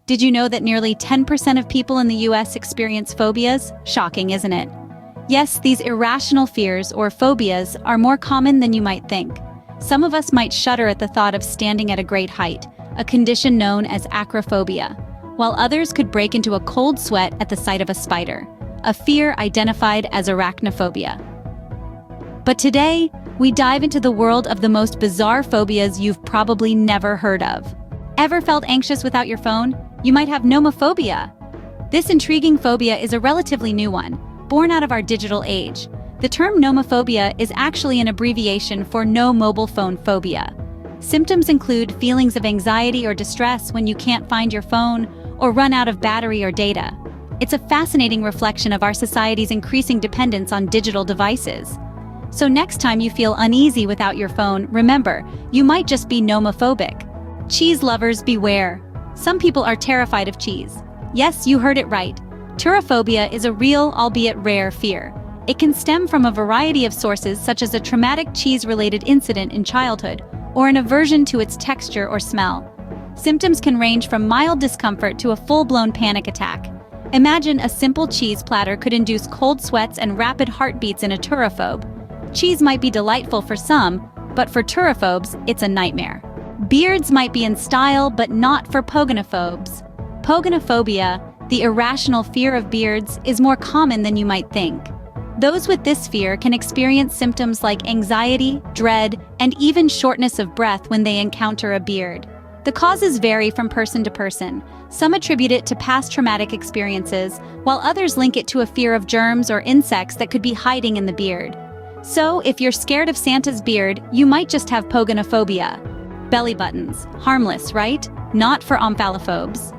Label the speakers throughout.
Speaker 1: Did you know that nearly 10% of people in the US experience phobias? Shocking, isn't it? Yes, these irrational fears, or phobias, are more common than you might think. Some of us might shudder at the thought of standing at a great height, a condition known as acrophobia, while others could break into a cold sweat at the sight of a spider, a fear identified as arachnophobia. But today, we dive into the world of the most bizarre phobias you've probably never heard of. Ever felt anxious without your phone? You might have nomophobia. This intriguing phobia is a relatively new one, born out of our digital age. The term nomophobia is actually an abbreviation for no mobile phone phobia. Symptoms include feelings of anxiety or distress when you can't find your phone or run out of battery or data. It's a fascinating reflection of our society's increasing dependence on digital devices. So next time you feel uneasy without your phone, remember, you might just be nomophobic. Cheese lovers beware. Some people are terrified of cheese. Yes, you heard it right. Turophobia is a real, albeit rare, fear. It can stem from a variety of sources, such as a traumatic cheese-related incident in childhood, or an aversion to its texture or smell. Symptoms can range from mild discomfort to a full-blown panic attack. Imagine a simple cheese platter could induce cold sweats and rapid heartbeats in a turophobe. Cheese might be delightful for some, but for turophobes, it's a nightmare. Beards might be in style, but not for pogonophobes. Pogonophobia, the irrational fear of beards, is more common than you might think. Those with this fear can experience symptoms like anxiety, dread, and even shortness of breath when they encounter a beard. The causes vary from person to person. Some attribute it to past traumatic experiences, while others link it to a fear of germs or insects that could be hiding in the beard. So, if you're scared of Santa's beard, you might just have pogonophobia. Belly buttons. Harmless, right? Not for omphalophobes.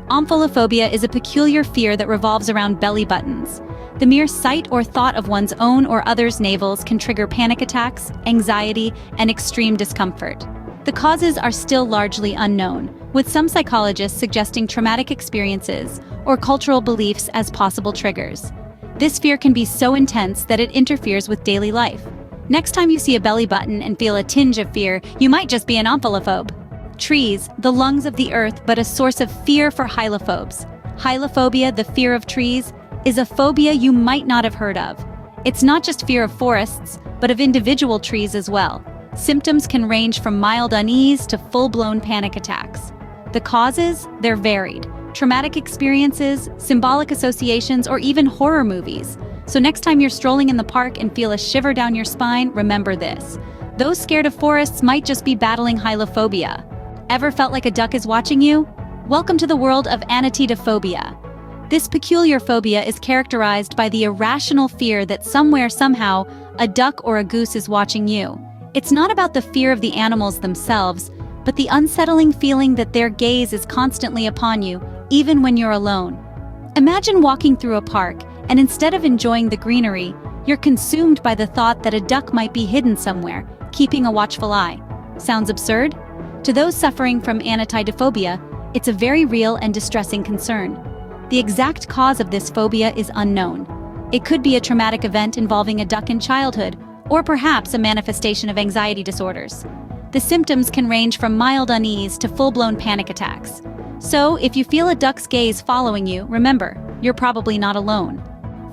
Speaker 1: Omphalophobia is a peculiar fear that revolves around belly buttons. The mere sight or thought of one's own or others' navels can trigger panic attacks, anxiety, and extreme discomfort. The causes are still largely unknown, with some psychologists suggesting traumatic experiences or cultural beliefs as possible triggers. This fear can be so intense that it interferes with daily life. Next time you see a belly button and feel a tinge of fear, you might just be an omphalophobe. Trees, the lungs of the earth, but a source of fear for hylophobes. Hylophobia, the fear of trees, is a phobia you might not have heard of. It's not just fear of forests, but of individual trees as well. Symptoms can range from mild unease to full-blown panic attacks. The causes? They're varied. Traumatic experiences, symbolic associations, or even horror movies. So next time you're strolling in the park and feel a shiver down your spine, remember this. Those scared of forests might just be battling hylophobia. Ever felt like a duck is watching you? Welcome to the world of anatidophobia. This peculiar phobia is characterized by the irrational fear that somewhere, somehow, a duck or a goose is watching you. It's not about the fear of the animals themselves, but the unsettling feeling that their gaze is constantly upon you, even when you're alone. Imagine walking through a park, and instead of enjoying the greenery, you're consumed by the thought that a duck might be hidden somewhere, keeping a watchful eye. Sounds absurd? To those suffering from anatidophobia, it's a very real and distressing concern. The exact cause of this phobia is unknown. It could be a traumatic event involving a duck in childhood, or perhaps a manifestation of anxiety disorders. The symptoms can range from mild unease to full-blown panic attacks. So, if you feel a duck's gaze following you, remember, you're probably not alone.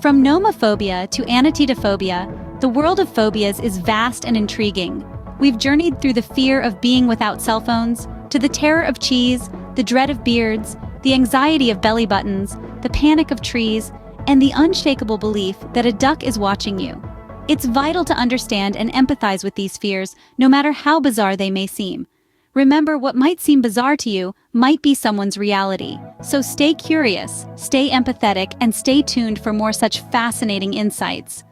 Speaker 1: From nomophobia to anatidophobia, the world of phobias is vast and intriguing. We've journeyed through the fear of being without cell phones, to the terror of cheese, the dread of beards, the anxiety of belly buttons, the panic of trees, and the unshakable belief that a duck is watching you. It's vital to understand and empathize with these fears, no matter how bizarre they may seem. Remember, what might seem bizarre to you might be someone's reality. So stay curious, stay empathetic, and stay tuned for more such fascinating insights.